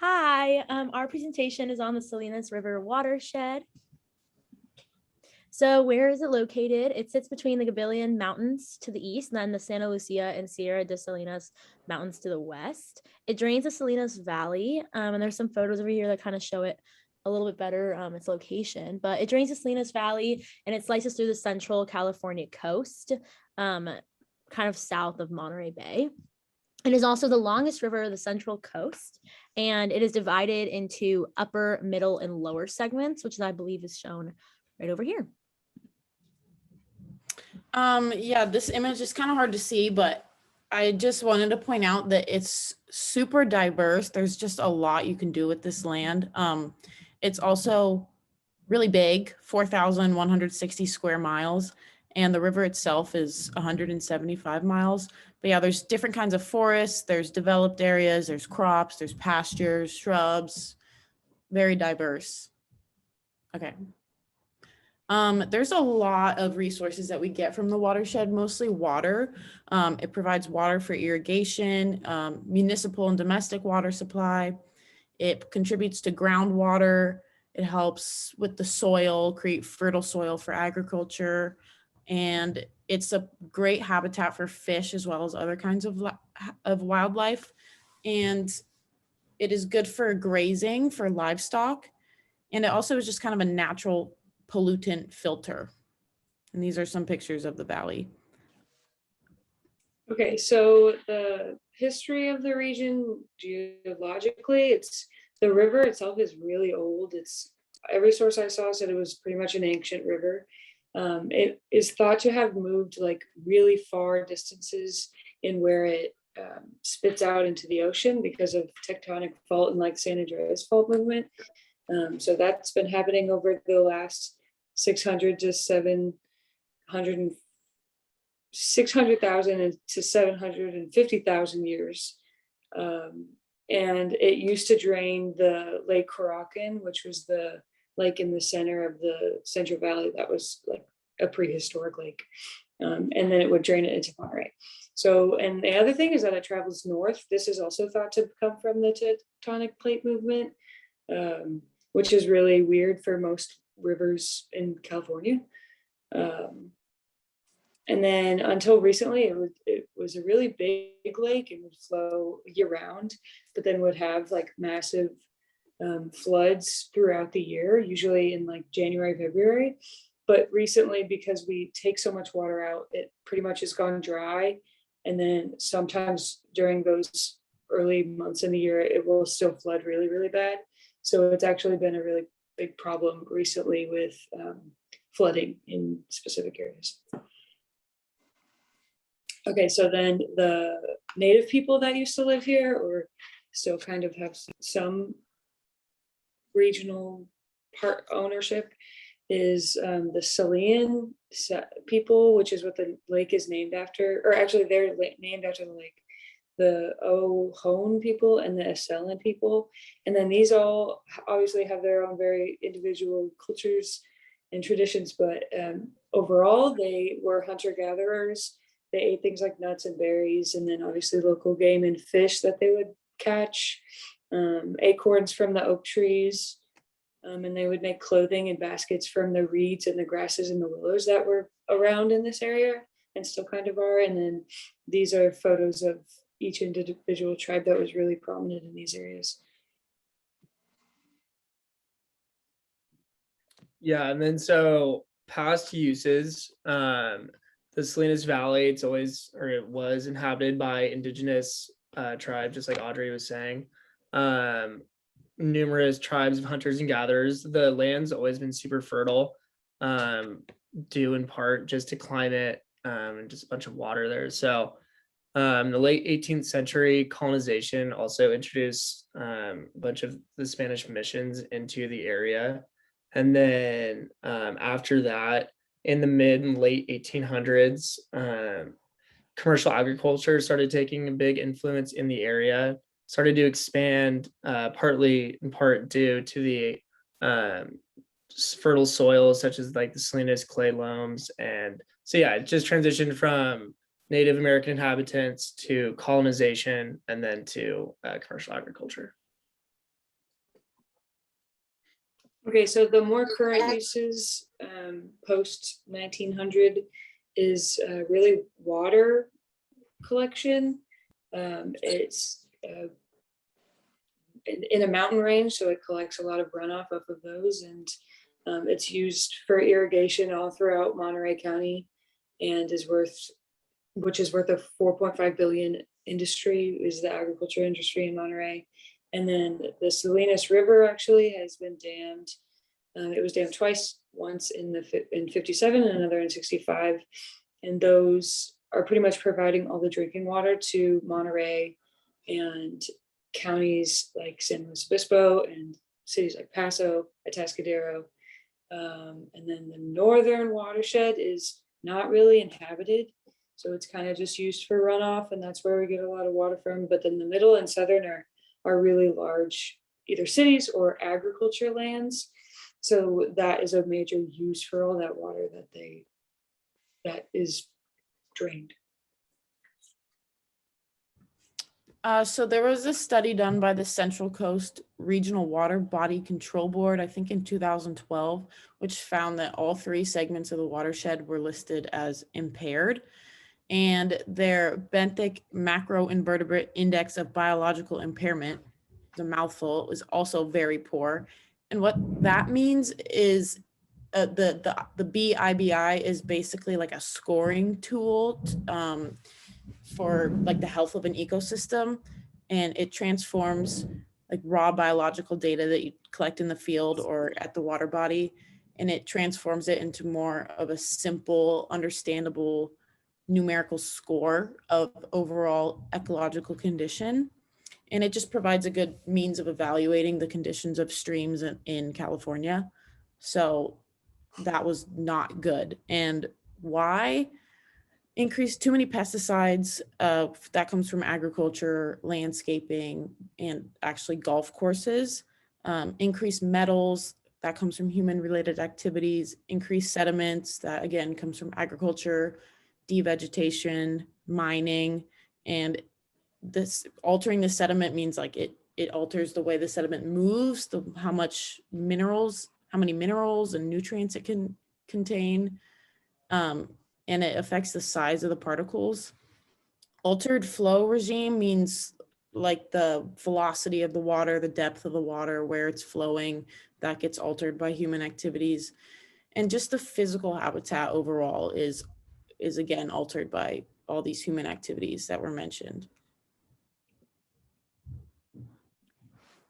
Hi, our presentation is on the Salinas River watershed. So where is it located? It sits between the Gabilan Mountains to the east, and then the Santa Lucia and Sierra de Salinas Mountains to the west. It drains the Salinas Valley, and there's some photos over here that kind of show it a little bit better, its location. But it drains the Salinas Valley, and it slices through the central California coast, kind of south of Monterey Bay. It is also the longest river of the central coast, and it is divided into upper, middle, and lower segments, which I believe is shown right over here. Yeah, this image is kind of hard to see, but I just wanted to point out that it's super diverse. There's just a lot you can do with this land. It's also really big, 4,160 square miles, and the river itself is 175 miles. But yeah, there's different kinds of forests, there's developed areas, there's crops, there's pastures, shrubs, very diverse. Okay. There's a lot of resources that we get from the watershed, mostly water. It provides water for irrigation, municipal and domestic water supply. It contributes to groundwater. It helps with the soil, create fertile soil for agriculture. And it's a great habitat for fish as well as other kinds of wildlife. And it is good for grazing for livestock. And it also is just kind of a natural pollutant filter. And these are some pictures of the valley. Okay, so the history of the region geologically, the river itself is really old. Every source I saw said it was pretty much an ancient river. It is thought to have moved like really far distances in where it spits out into the ocean because of tectonic fault and like San Andreas fault movement. So that's been happening over the last 600,000 to 750,000 years. And it used to drain the Lake Corocan, which was the lake in the center of the Central Valley that was like a prehistoric lake. And then it would drain it into Monterey. So, and the other thing is that it travels north. This is also thought to come from the tectonic plate movement, which is really weird for most rivers in California. And then until recently, it was a really big lake and would flow year round, but then would have like massive floods throughout the year, usually in like January, February. But recently, because we take so much water out, it pretty much has gone dry. And then sometimes during those early months in the year, it will still flood really, really bad. So it's actually been a really big problem recently with flooding in specific areas. Okay, so then the native people that used to live here or still kind of have some regional part ownership is the Salian people, which is what the lake is named after, or actually they're named after the lake, the Ohone people and the Esalen people. And then these all obviously have their own very individual cultures and traditions, but overall they were hunter-gatherers. They ate things like nuts and berries, and then obviously local game and fish that they would catch, acorns from the oak trees, and they would make clothing and baskets from the reeds and the grasses and the willows that were around in this area and still kind of are. And then these are photos of each individual tribe that was really prominent in these areas. Yeah, and then so past uses, the Salinas Valley, it was inhabited by indigenous tribes, just like Audrey was saying. Numerous tribes of hunters and gatherers. The land's always been super fertile, due in part just to climate and just a bunch of water there. So the late 18th century colonization also introduced a bunch of the Spanish missions into the area. And then after that, in the mid and late 1800s, commercial agriculture started taking a big influence in the area, started to expand, partly in part due to the fertile soils such as like the Salinas clay loams. And so yeah, it just transitioned from Native American inhabitants to colonization and then to commercial agriculture. Okay, so the more current uses post 1900 is really water collection. It's in a mountain range, so it collects a lot of runoff off of those, and it's used for irrigation all throughout Monterey County, and which is worth a 4.5 billion industry, is the agriculture industry in Monterey. And then the Salinas River actually has been dammed. It was dammed twice, once in 57 and another in 65. And those are pretty much providing all the drinking water to Monterey and counties like San Luis Obispo and cities like Paso, Atascadero. And then the northern watershed is not really inhabited. So it's kind of just used for runoff, and that's where we get a lot of water from. But then the middle and southern are really large, either cities or agriculture lands. So that is a major use for all that water that is drained. So there was a study done by the Central Coast Regional Water Body Control Board, I think in 2012, which found that all three segments of the watershed were listed as impaired, and their benthic macroinvertebrate index of biological impairment, the mouthful, is also very poor. And what that means is the BIBI is basically like a scoring tool for like the health of an ecosystem, and it transforms like raw biological data that you collect in the field or at the water body, and it transforms it into more of a simple, understandable numerical score of overall ecological condition. And it just provides a good means of evaluating the conditions of streams in California. So that was not good. And why? Increase too many pesticides, that comes from agriculture, landscaping, and actually golf courses. Increase metals, that comes from human related activities. Increase sediments, that again comes from agriculture, devegetation, mining. And this altering the sediment means like it alters the way the sediment moves, how many minerals and nutrients it can contain. And it affects the size of the particles. Altered flow regime means like the velocity of the water, the depth of the water, where it's flowing, that gets altered by human activities. And just the physical habitat overall is again altered by all these human activities that were mentioned.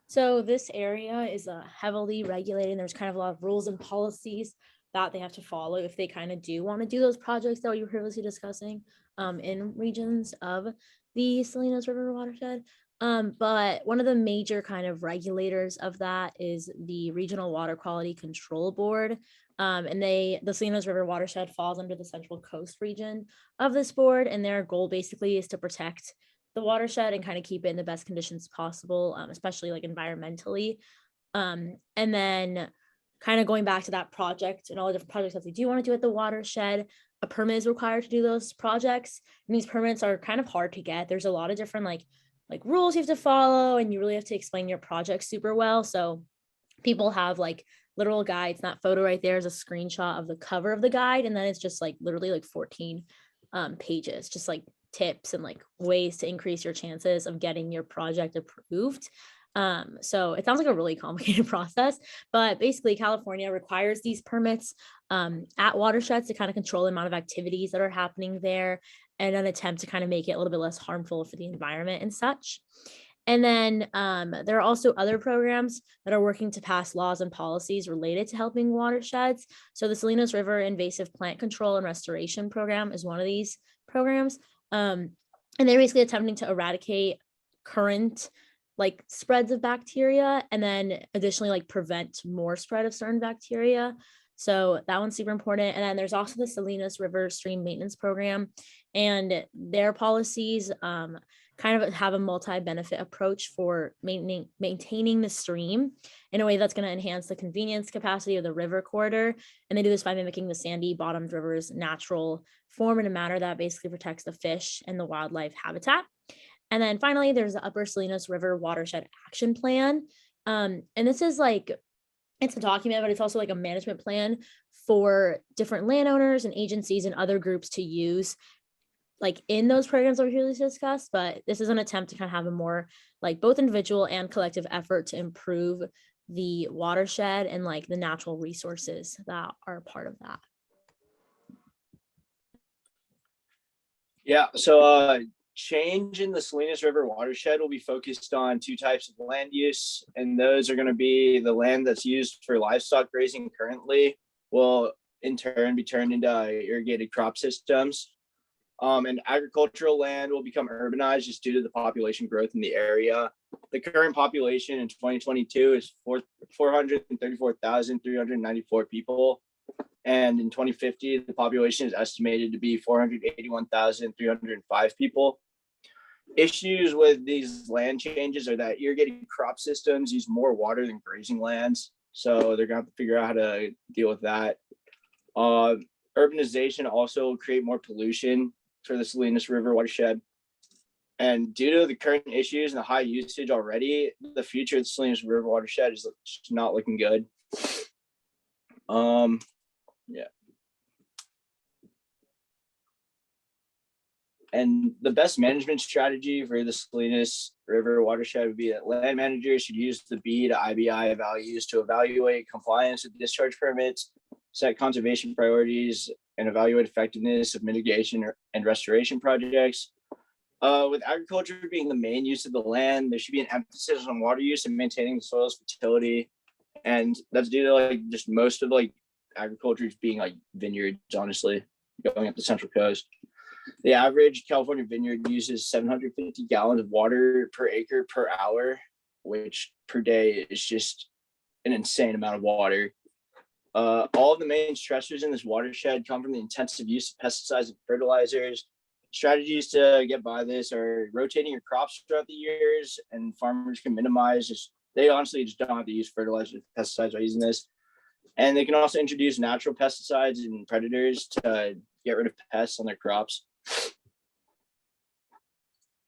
So this area is heavily regulated, and there's kind of a lot of rules and policies that they have to follow if they kind of do want to do those projects that we were previously discussing in regions of the Salinas River watershed. But one of the major kind of regulators of that is the Regional Water Quality Control Board. And the Salinas River watershed falls under the Central Coast region of this board, and their goal basically is to protect the watershed and kind of keep it in the best conditions possible, especially like environmentally. And then kind of going back to that project and all the different projects that they do want to do at the watershed, a permit is required to do those projects. And these permits are kind of hard to get. There's a lot of different like rules you have to follow, and you really have to explain your project super well. So people have like literal guides. That photo right there is a screenshot of the cover of the guide, and then it's just like literally like 14 pages, just like tips and like ways to increase your chances of getting your project approved. So it sounds like a really complicated process, but basically California requires these permits at watersheds to kind of control the amount of activities that are happening there, and an attempt to kind of make it a little bit less harmful for the environment and such. And then there are also other programs that are working to pass laws and policies related to helping watersheds. So the Salinas River Invasive Plant Control and Restoration Program is one of these programs. And they're basically attempting to eradicate current like spreads of bacteria, and then additionally like prevent more spread of certain bacteria. So that one's super important. And then there's also the Salinas River Stream Maintenance Program, and their policies kind of have a multi-benefit approach for maintaining the stream in a way that's going to enhance the convenience capacity of the river corridor. And they do this by mimicking the sandy bottomed river's natural form in a manner that basically protects the fish and the wildlife habitat. And then finally, there's the Upper Salinas River Watershed Action Plan. And this is like it's a document, but it's also like a management plan for different landowners and agencies and other groups to use like in those programs that we really discussed. But this is an attempt to kind of have a more like both individual and collective effort to improve the watershed and like the natural resources that are part of that. Yeah, so change in the Salinas River watershed will be focused on 2 types of land use, and those are going to be the land that's used for livestock grazing currently will in turn be turned into irrigated crop systems. And agricultural land will become urbanized just due to the population growth in the area. The current population in 2022 is 434,394 people. And in 2050, the population is estimated to be 481,305 people. Issues with these land changes are that irrigated crop systems use more water than grazing lands. So they're going to have to figure out how to deal with that. Urbanization also will create more pollution for the Salinas River watershed. And due to the current issues and the high usage already, the future of the Salinas River watershed is not looking good. Yeah. And the best management strategy for the Salinas River watershed would be that land managers should use the B to IBI values to evaluate compliance with discharge permits, set conservation priorities, and evaluate effectiveness of mitigation and restoration projects. With agriculture being the main use of the land, there should be an emphasis on water use and maintaining the soil's fertility. And that's due to like just most of like agriculture is being like vineyards, honestly, going up the Central Coast. The average California vineyard uses 750 gallons of water per acre per hour, which per day is just an insane amount of water. All of the main stressors in this watershed come from the intensive use of pesticides and fertilizers. Strategies to get by this are rotating your crops throughout the years, and farmers can minimize they honestly just don't have to use fertilizers and pesticides by using this. And they can also introduce natural pesticides and predators to get rid of pests on their crops.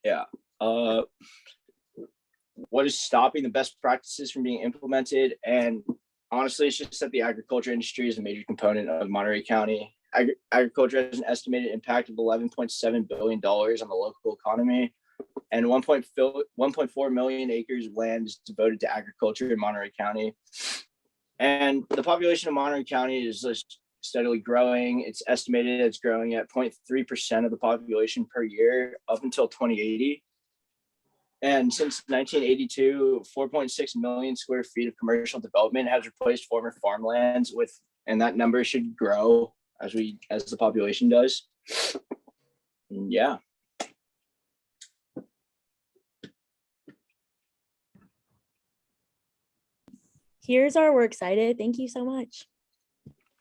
Yeah. What is stopping the best practices from being implemented? And honestly, it's just that the agriculture industry is a major component of Monterey County. Agriculture has an estimated impact of $11.7 billion on the local economy, and 1.4 million acres of land is devoted to agriculture in Monterey County. And the population of Monterey County is just steadily growing. It's estimated it's growing at 0.3% of the population per year up until 2080. And since 1982, 4.6 million square feet of commercial development has replaced former farmlands and that number should grow as the population does. Yeah. Here's our works cited. Thank you so much.